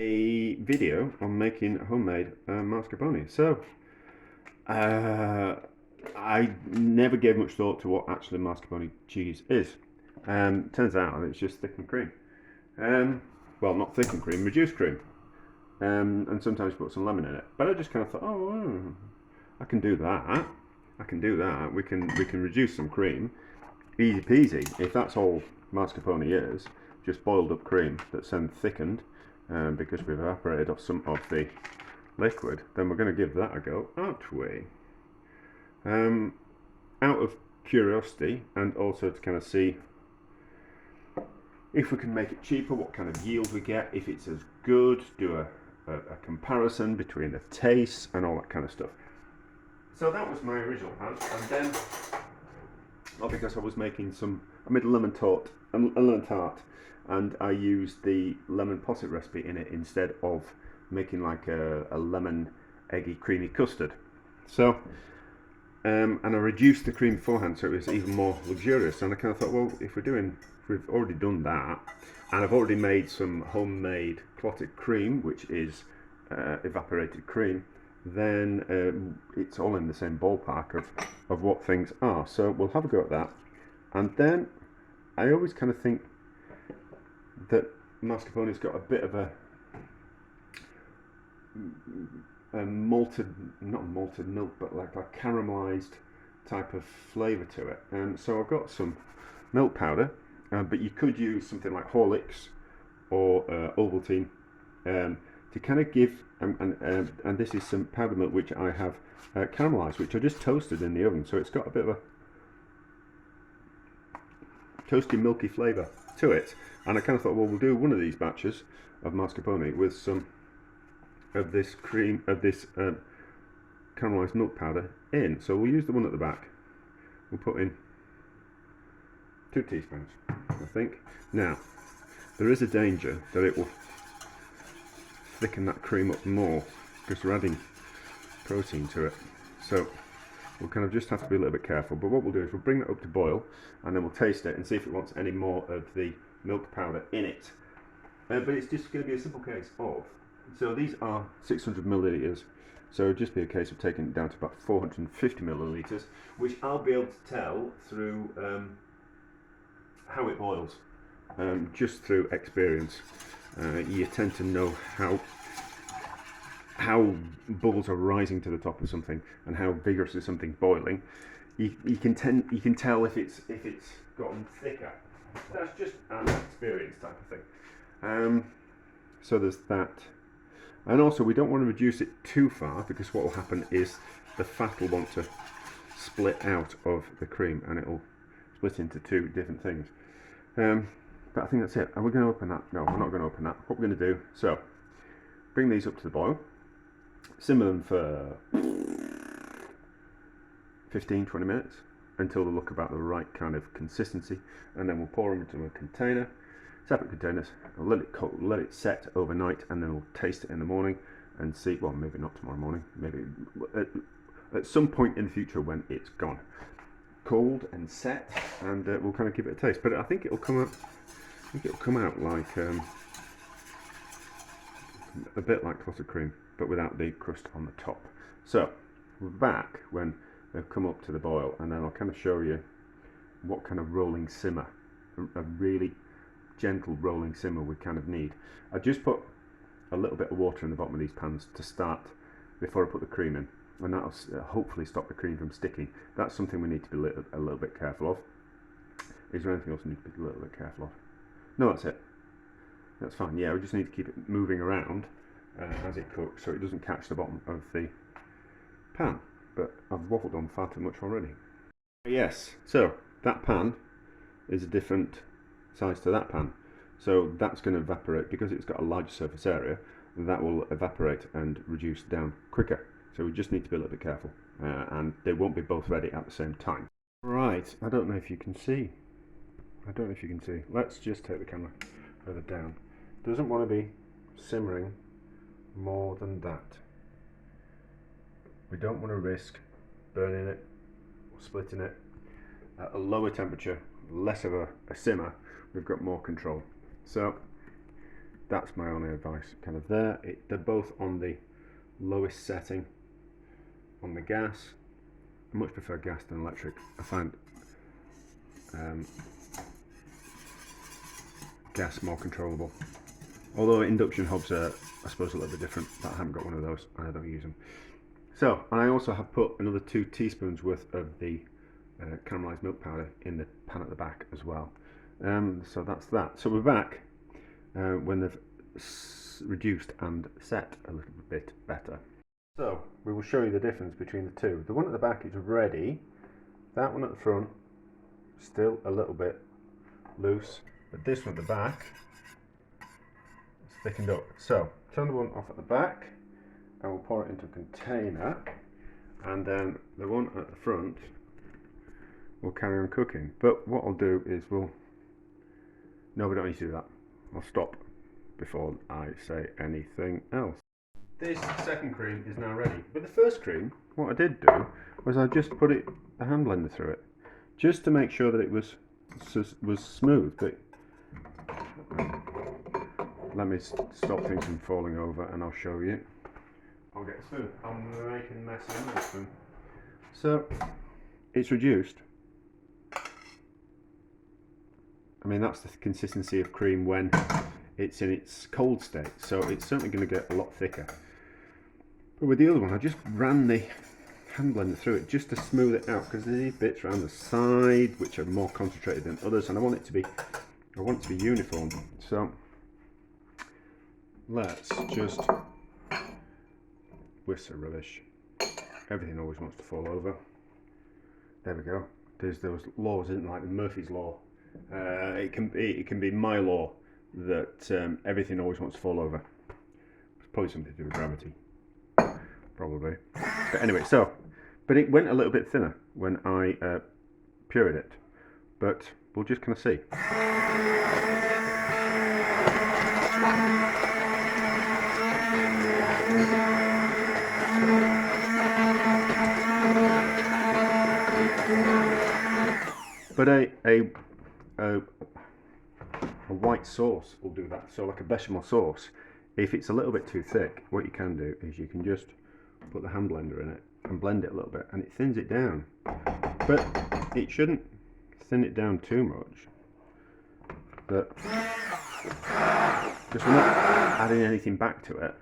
a video on making homemade mascarpone. So, I never gave much thought to what actually mascarpone cheese is. Turns out it's just thickened cream. Well, not thickened cream, reduced cream. And sometimes put some lemon in it. But I just kind of thought, oh, I can do that. I can do that. We can reduce some cream, easy peasy. If that's all mascarpone is, just boiled up cream that's then thickened. Because we've evaporated off some of the liquid, then we're going to give that a go, aren't we? Out of curiosity, and also to kind of see if we can make it cheaper, what kind of yield we get, if it's as good, do a comparison between the tastes and all that kind of stuff. So that was my original plan, and then, well, because I was making I made a lemon tart, and I used the lemon posset recipe in it instead of making like a lemon eggy creamy custard. So, and I reduced the cream beforehand so it was even more luxurious. And I kind of thought, well, if we've already done that, and I've already made some homemade clotted cream, which is evaporated cream, then it's all in the same ballpark of what things are. So we'll have a go at that. And then I always kind of think that mascarpone's got a bit of a malted, not malted milk, but like a caramelized type of flavour to it. And so I've got some milk powder, but you could use something like Horlicks or Ovaltine to kind of give, and this is some powdered milk which I have caramelized, which I just toasted in the oven. So it's got a bit of a toasty milky flavour to it. And I kind of thought, well, we'll do one of these batches of mascarpone with some of this cream, of this caramelised milk powder in. So we'll use the one at the back. We'll put in 2 teaspoons, I think. Now, there is a danger that it will thicken that cream up more because we're adding protein to it. So we'll kind of just have to be a little bit careful. But what we'll do is we'll bring that up to boil, and then we'll taste it and see if it wants any more of the milk powder in it. But it's just going to be a simple case of, so these are 600 millilitres, so it'll just be a case of taking it down to about 450 millilitres, which I'll be able to tell through how it boils, just through experience. You tend to know how bubbles are rising to the top of something and how vigorously something's boiling. You can tell if it's gotten thicker. That's just an experience type of thing. So there's that. And also we don't want to reduce it too far, because what will happen is the fat will want to split out of the cream and it'll split into 2 different things. But I think that's it. Are we going to open that? No, we're not going to open that. What we're going to do, so bring these up to the boil, simmer them for 15-20 minutes until they look about the right kind of consistency, and then we'll pour them into a container, separate containers, and let it set overnight, and then we'll taste it in the morning and see, well, maybe not tomorrow morning, maybe at some point in the future when it's gone cold and set, and we'll kind of give it a taste. But I think it'll come out like a bit like clotted cream, but without the crust on the top. So we're back when they've come up to the boil, and then I'll kind of show you what kind of rolling simmer, a really gentle rolling simmer we kind of need. I just put a little bit of water in the bottom of these pans to start before I put the cream in, and that'll hopefully stop the cream from sticking. That's something we need to be a little bit careful of. Is there anything else we need to be a little bit careful of? No, that's it. That's fine. Yeah, we just need to keep it moving around as it cooks so it doesn't catch the bottom of the pan. But I've waffled on far too much already. Yes, so that pan is a different size to that pan. So that's going to evaporate, because it's got a large surface area, that will evaporate and reduce down quicker. So we just need to be a little bit careful, and they won't be both ready at the same time. Right, I don't know if you can see. Let's just take the camera further down. Doesn't want to be simmering more than that. We don't want to risk burning it or splitting it. At a lower temperature, less of a simmer, we've got more control. So that's my only advice. Kind of there. They're both on the lowest setting on the gas. I much prefer gas than electric. I find gas more controllable. Although induction hobs are, I suppose, a little bit different, but I haven't got one of those and I don't use them. So, I also have put another 2 teaspoons worth of the caramelised milk powder in the pan at the back as well. So that's that. So we're back when they've reduced and set a little bit better. So we will show you the difference between the two. The one at the back is ready. That one at the front, still a little bit loose. But this one at the back is thickened up. So turn the one off at the back. I will pour it into a container. And then the one at the front will carry on cooking. But what I'll do is no, we don't need to do that. I'll stop before I say anything else. This second cream is now ready. But the first cream, what I did do was I just put the hand blender through it, just to make sure that it was smooth. But let me stop things from falling over, and I'll show you. I'll get it smooth. I'm making a mess in this one. So it's reduced. I mean, that's the consistency of cream when it's in its cold state, so it's certainly going to get a lot thicker. But with the other one, I just ran the hand blender through it just to smooth it out, because there's these bits around the side which are more concentrated than others, and I want it to be uniform. So let's just whisk the rubbish. Everything always wants to fall over. There we go. There's those laws, isn't it? Like the Murphy's Law. It can be my law that everything always wants to fall over. It's probably something to do with gravity. Probably. But anyway, but it went a little bit thinner when I pureed it. But we'll just kind of see. But a white sauce will do that. So like a bechamel sauce, if it's a little bit too thick, what you can do is you can just put the hand blender in it and blend it a little bit, and it thins it down. But it shouldn't thin it down too much. But because we're not adding anything back to it.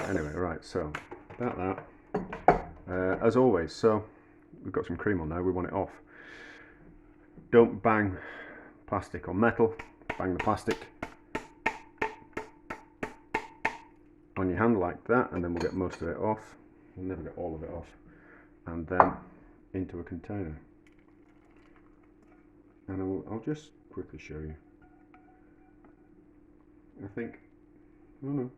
Anyway, right, so about that. As always, so we've got some cream on there, we want it off. Don't bang plastic on metal, bang the plastic on your hand like that, and then we'll get most of it off. We'll never get all of it off. And then into a container. And I'll just quickly show you. I think they're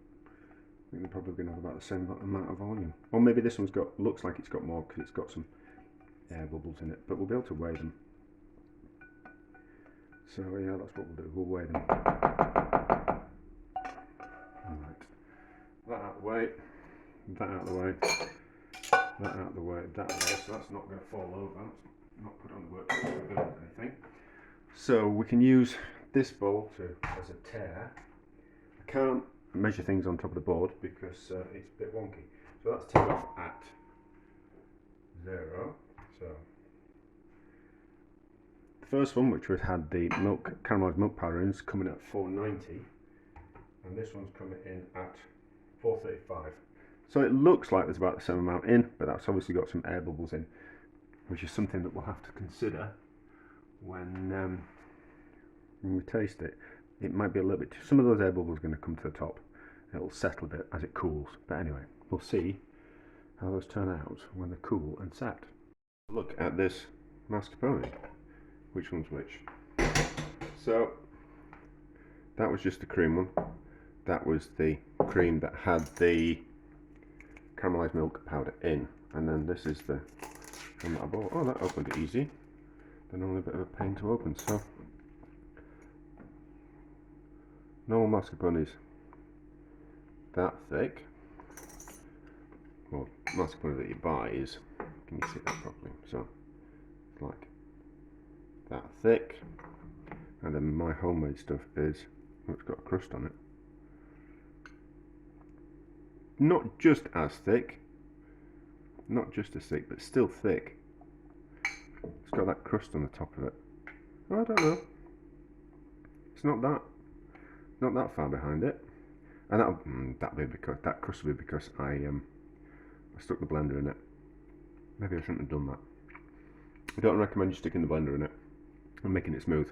probably going to have about the same amount of volume. Or maybe this one's looks like it's got more because it's got some air bubbles in it, but we'll be able to weigh them. So yeah, that's what we'll do, we'll weigh them. Right. That out the way, that out the way, that out the way, that way, so that's not going to fall over, it's not put on the work to build anything. So we can use this bowl as a tare. I can't measure things on top of the board because it's a bit wonky. So that's taken off at 0. So the first one, which had the caramelised milk powder in, is coming at 490, and this one's coming in at 435. So it looks like there's about the same amount in, but that's obviously got some air bubbles in, which is something that we'll have to consider when we taste it. It might be a little bit too, some of those air bubbles are going to come to the top. It'll settle a bit as it cools, but anyway, we'll see how those turn out when they're cool and set. Look at this mascarpone. Which one's which? So that was just the cream one. That was the cream that had the caramelised milk powder in, and then this is the one that I bought. Oh, that opened easy. They're normally a bit of a pain to open. So normal mascarpone is that thick. Well, mascarpone that you buy is, can you see that properly? So it's like that thick, and then my homemade stuff is it's got a crust on it. Not just as thick, but still thick. It's got that crust on the top of it. I don't know. It's not that far behind it, and that'll be because that crust will be because I stuck the blender in it. Maybe I shouldn't have done that. I don't recommend you sticking the blender in it and making it smooth.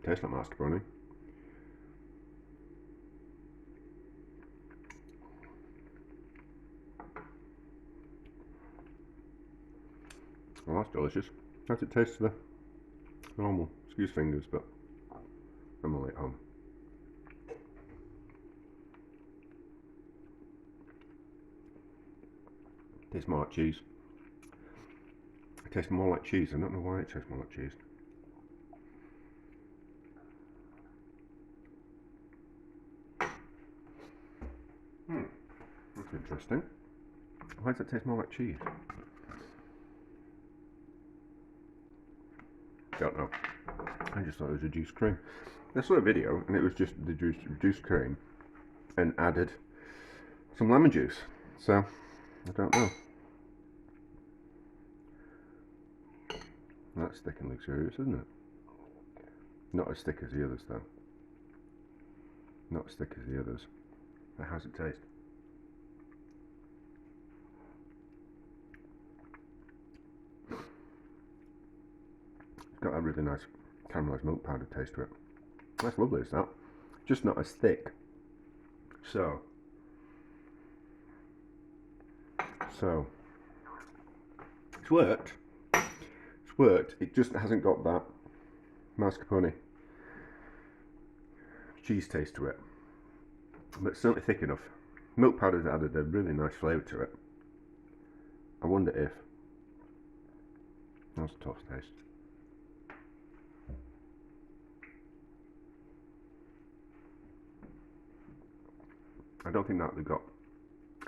Tastes like mascarpone. Well, that's delicious. How's it taste to the normal? Excuse fingers, but I'm only at home. It tastes more like cheese. It tastes more like cheese. I don't know why it tastes more like cheese. That's interesting. Why does it taste more like cheese? Don't know. I just thought it was reduced cream. I saw a video and it was just the reduced cream and added some lemon juice. So, I don't know. That's thick and luxurious, isn't it? Not as thick as the others though. Not as thick as the others. But how's it taste? It's got that really nice caramelised milk powder taste to it. That's lovely, is that? Just not as thick. So it's worked. It's worked. It just hasn't got that mascarpone cheese taste to it. But it's certainly thick enough. Milk powder's added a really nice flavour to it. I wonder if that's a toast taste. I don't think that would have got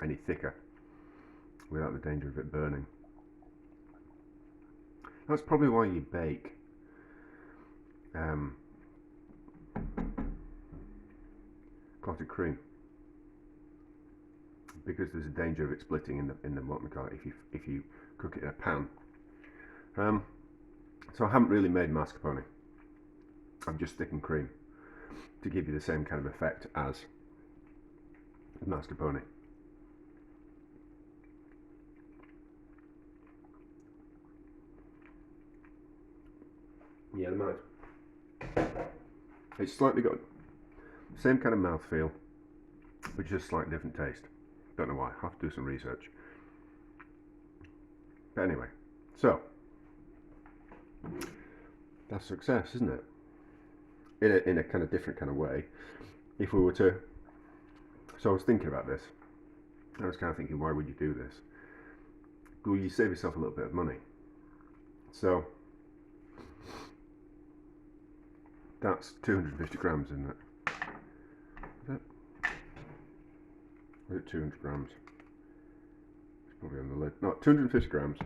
any thicker without the danger of it burning. That's probably why you bake clotted cream, because there's a danger of it splitting in the what we call it if you cook it in a pan. So I haven't really made mascarpone. I've just thickened cream to give you the same kind of effect as mascarpone. Yeah, the might. It's slightly got the same kind of mouthfeel, but just slightly different taste. Don't know why. I have to do some research. But anyway, so that's success, isn't it? In a kind of different kind of way. If we were to, so I was thinking about this. I was kind of thinking, why would you do this? Well, you save yourself a little bit of money. So that's 250 grams, isn't it? Is it? Is it 200 grams? It's probably on the lid. No, 250 grams,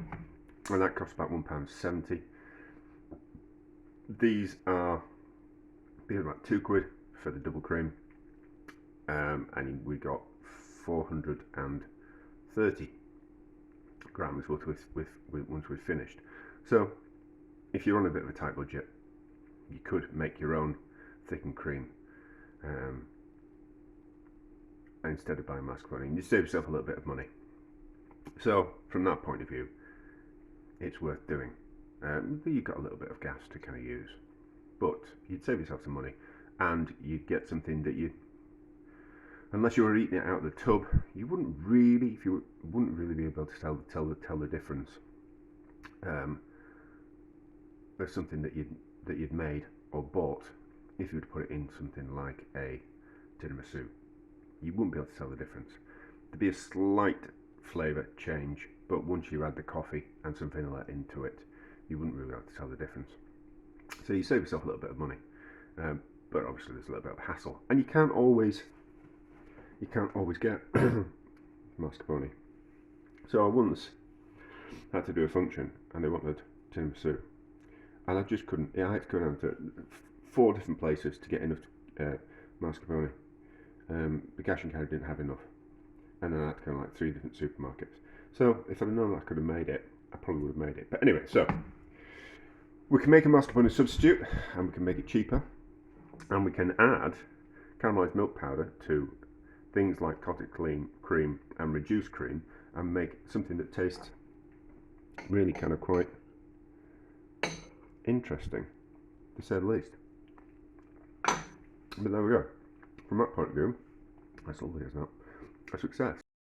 and that costs about £1.70. These are about £2 for the double cream, and we got 430 grams worth with once we've finished. So if you're on a bit of a tight budget, you could make your own thickened cream instead of buying mascarpone. You save yourself a little bit of money. So from that point of view, it's worth doing. You've got a little bit of gas to kind of use, but you'd save yourself some money, and you'd get something that you, unless you were eating it out of the tub, you wouldn't really, be able to tell the difference. There's something that you'd made or bought. If you were to put it in something like a tiramisu, you wouldn't be able to tell the difference. There'd be a slight flavour change, but once you add the coffee and some vanilla into it, you wouldn't really be able to tell the difference. So you save yourself a little bit of money, but obviously there's a little bit of hassle, and you can't always get mascarpone. So I once had to do a function, and they wanted tiramisu, and I just couldn't. I had to go down to 4 different places to get enough mascarpone. The cash and carry didn't have enough, and then I had to go to like 3 different supermarkets. So if I'd known I could have made it, I probably would have made it. But anyway, so we can make a mascarpone substitute, and we can make it cheaper, and we can add caramelised milk powder to things like clotted cream and reduced cream, and make something that tastes really kind of quite interesting, to say the least. But there we go. From that point of view, that's all there is now. A success.